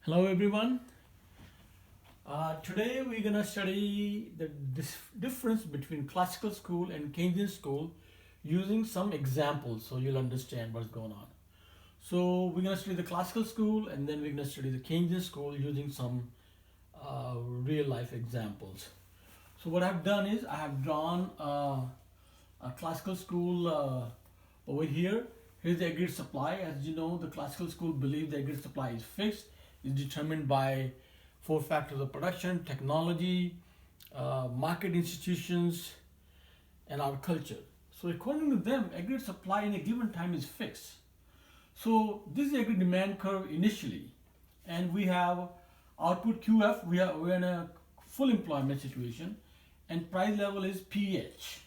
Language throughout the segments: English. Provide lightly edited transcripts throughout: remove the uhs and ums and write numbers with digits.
Hello everyone. Today we're gonna study the difference between classical school and Keynesian school using some examples so you'll understand what's going on. So we're gonna study the classical school and then we're gonna study the Keynesian school using some real life examples. So what I've done is I have drawn a classical school over here. Here's the aggregate supply. As you know, the classical school believes the aggregate supply is fixed, is determined by four factors of production: technology, market institutions, and our culture. So according to them, aggregate supply in a given time is fixed. So this is the aggregate demand curve initially, and we have output QF. We're in a full employment situation, and price level is PH.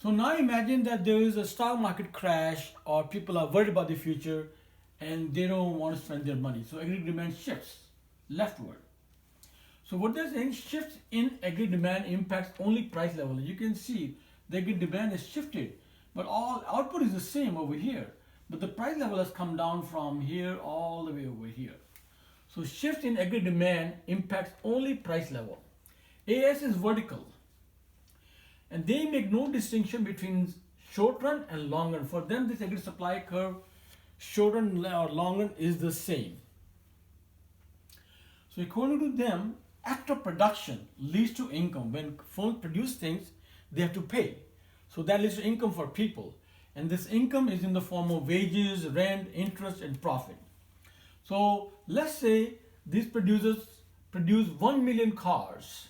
So now imagine that there is a stock market crash or people are worried about the future and they don't want to spend their money. So aggregate demand shifts leftward. So what they're saying, shifts in aggregate demand impacts only price level. You can see the aggregate demand is shifted, but all output is the same over here. But the price level has come down from here all the way over here. So shift in aggregate demand impacts only price level. AS is vertical. And they make no distinction between short run and long run. For them, this aggregate supply curve, short run or long run, is the same. So according to them, act of production leads to income. When firms produce things, they have to pay. So that leads to income for people. And this income is in the form of wages, rent, interest, and profit. So let's say these producers produce 1 million cars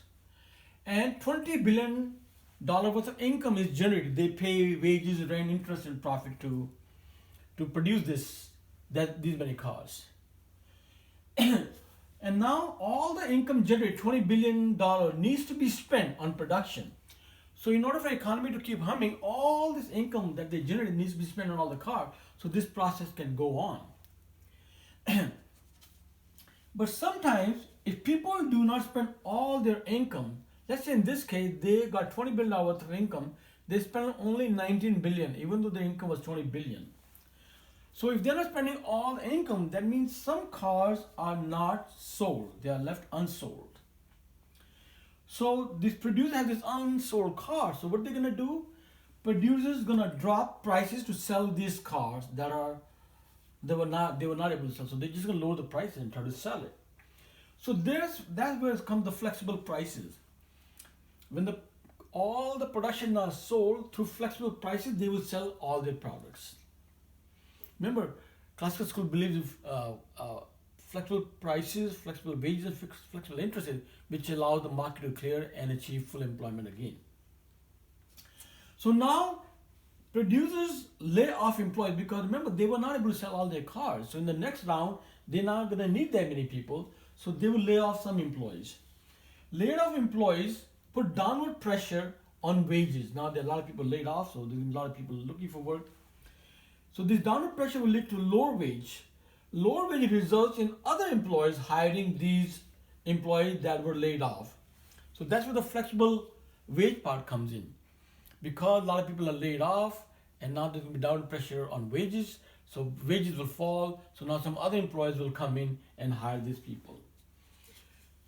and $20 billion worth of income is generated. They pay wages, rent, interest, and profit to produce these many cars. And now all the income generated, $20 billion, needs to be spent on production. So in order for the economy to keep humming, all this income that they generate needs to be spent on all the cars. So this process can go on. But sometimes if people do not spend all their income, let's say in this case, they got $20 billion worth of income, they spent only $19 billion, even though their income was $20 billion. So if they're not spending all the income, that means some cars are not sold. They are left unsold. So this producer has this unsold car. So what they're gonna do? Producers gonna drop prices to sell these cars they were not able to sell. So they're just gonna lower the prices and try to sell it. So that's where comes the flexible prices. When all the production are sold through flexible prices, they will sell all their products. Remember, classical school believes in flexible prices, flexible wages, and flexible interest rates, which allows the market to clear and achieve full employment again. So now, producers lay off employees because remember, they were not able to sell all their cars. So in the next round, they're not going to need that many people, so they will lay off some employees. Laid off employees put downward pressure on wages. Now there are a lot of people laid off, so there's a lot of people looking for work. So this downward pressure will lead to lower wage. Lower wage results in other employers hiring these employees that were laid off. So that's where the flexible wage part comes in. Because a lot of people are laid off and now there's going to be downward pressure on wages, so wages will fall. So now some other employers will come in and hire these people.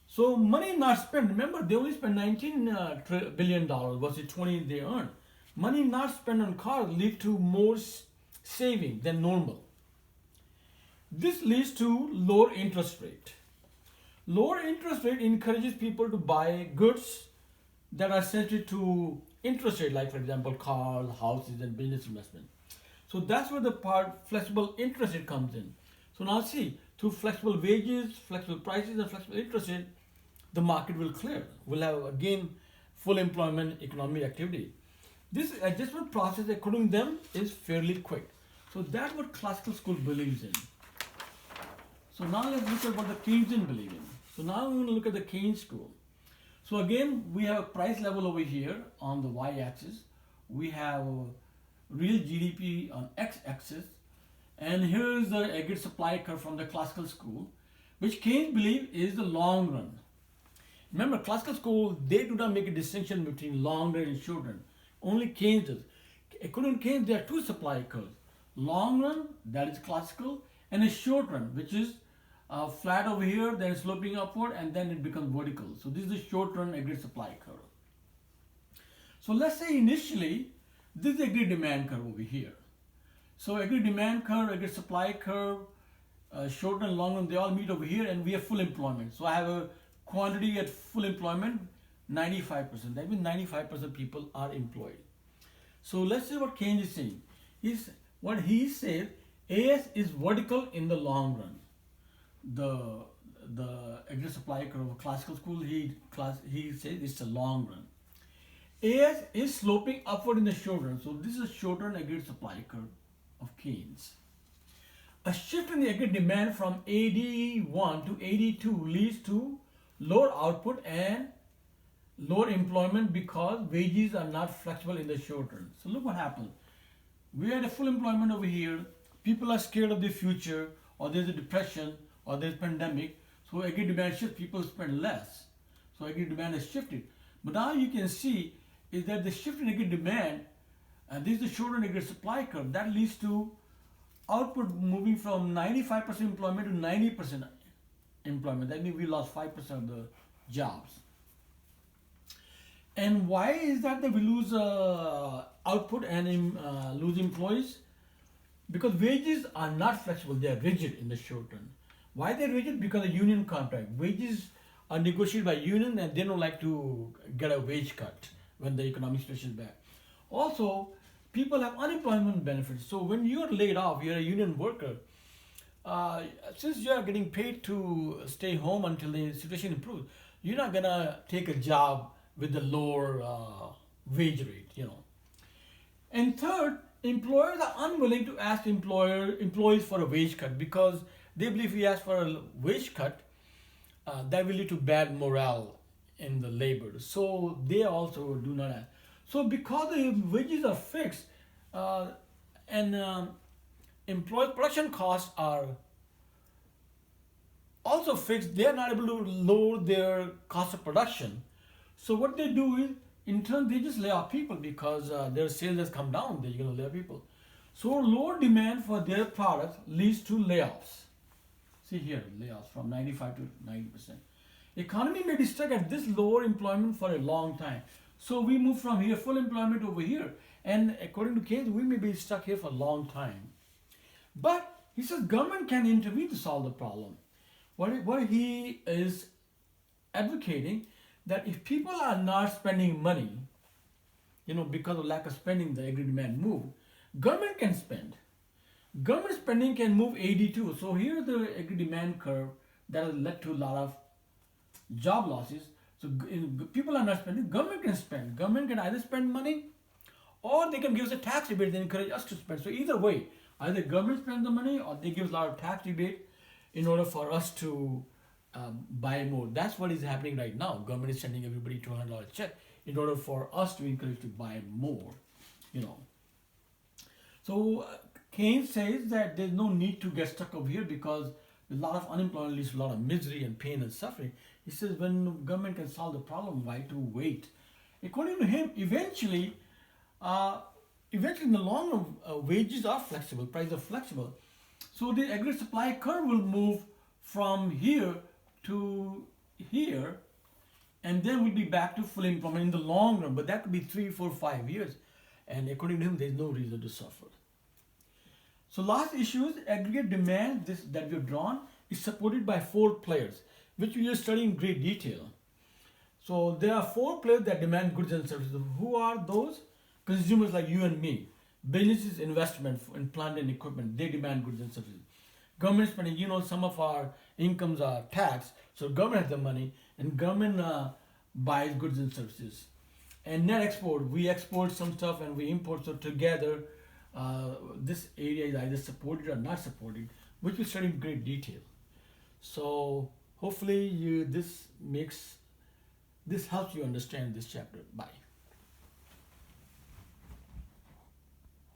So money not spent, remember they only spent $19 billion versus 20 they earned. Money not spent on cars lead to more saving than normal. This leads to lower interest rate. Lower interest rate encourages people to buy goods that are sensitive to interest rate, like for example cars, houses, and business investment. So that's where the part flexible interest rate comes in. So now see, through flexible wages, flexible prices, and flexible interest rate, the market will clear. We'll have again full employment, economic activity. This adjustment process, according to them, is fairly quick. So that's what classical school believes in. So now let's look at what the Keynesian believe in. So now we're going to look at the Keynes school. So again, we have a price level over here on the y-axis. We have real GDP on x-axis. And here is the aggregate supply curve from the classical school, which Keynes believes is the long run. Remember, classical school, they do not make a distinction between long run and short run. Only Keynes does. According to Keynes, there are two supply curves. Long run, that is classical, and a short run, which is flat over here, then sloping upward, and then it becomes vertical. So this is the short-run aggregate supply curve. So let's say initially, this is the aggregate demand curve over here. So aggregate demand curve, aggregate supply curve, short and long run, they all meet over here, and we have full employment. So I have a quantity at full employment, 95%. That means 95% people are employed. So let's see what Keynes is saying. What he said, AS is vertical in the long run. The aggregate supply curve of classical school, he says it's a long run. AS is sloping upward in the short run. So this is a short run aggregate supply curve of Keynes. A shift in the aggregate demand from AD1 to AD2 leads to lower output and lower employment because wages are not flexible in the short run. So look what happened. We had a full employment over here. People are scared of the future, or there's a depression, or there's pandemic. So aggregate demand shifts, people spend less. So aggregate demand has shifted. But now you can see is that the shift in aggregate demand, and this is the short run aggregate supply curve, that leads to output moving from 95% employment to 90% employment. That means we lost 5% of the jobs. And why is that we lose output and lose employees? Because wages are not flexible, they are rigid in the short run. Why they are rigid? Because of union contract. Wages are negotiated by union and they don't like to get a wage cut when the economic situation is bad. Also, people have unemployment benefits. So when you're laid off, you're a union worker, since you are getting paid to stay home until the situation improves, you're not gonna take a job with the lower wage rate, And third, employers are unwilling to ask employees for a wage cut because they believe if we ask for a wage cut, that will lead to bad morale in the labor. So they also do not ask. So because the wages are fixed and employee production costs are also fixed, they are not able to lower their cost of production. So what they do is, in turn, they just lay off people because their sales has come down. They're going to lay off people. So lower demand for their products leads to layoffs. See here, layoffs from 95 to 90%. Economy may be stuck at this lower employment for a long time. So we move from here, full employment over here. And according to Keynes, we may be stuck here for a long time. But he says government can intervene to solve the problem. What he is advocating, that if people are not spending money, because of lack of spending, the aggregate demand move, government can spend. Government spending can move AD2. So here's the aggregate demand curve that has led to a lot of job losses. So people are not spending, government can spend. Government can either spend money or they can give us a tax rebate and encourage us to spend. So either way, either government spends the money or they give us a lot of tax rebate in order for us to buy more. That's what is happening right now. Government is sending everybody $200 check in order for us to encourage to buy more, So Keynes says that there's no need to get stuck over here because a lot of unemployment leads to a lot of misery and pain and suffering. He says when the government can solve the problem, why to wait? According to him, eventually in the long run, wages are flexible, prices are flexible. So the aggregate supply curve will move from here to here, and then we'll be back to full employment in the long run, but that could be 3, 4, 5 years. And according to him, there's no reason to suffer. So last issue is aggregate demand, that we've drawn, is supported by 4 players, which we will study in great detail. So there are 4 players that demand goods and services. Who are those? Consumers like you and me. Businesses, investment in plant and equipment, they demand goods and services. Government spending, some of our incomes are taxed, so government has the money, and government buys goods and services. And net export, we export some stuff and we import, so together this area is either supported or not supported, which we study in great detail. So hopefully this helps you understand this chapter. Bye.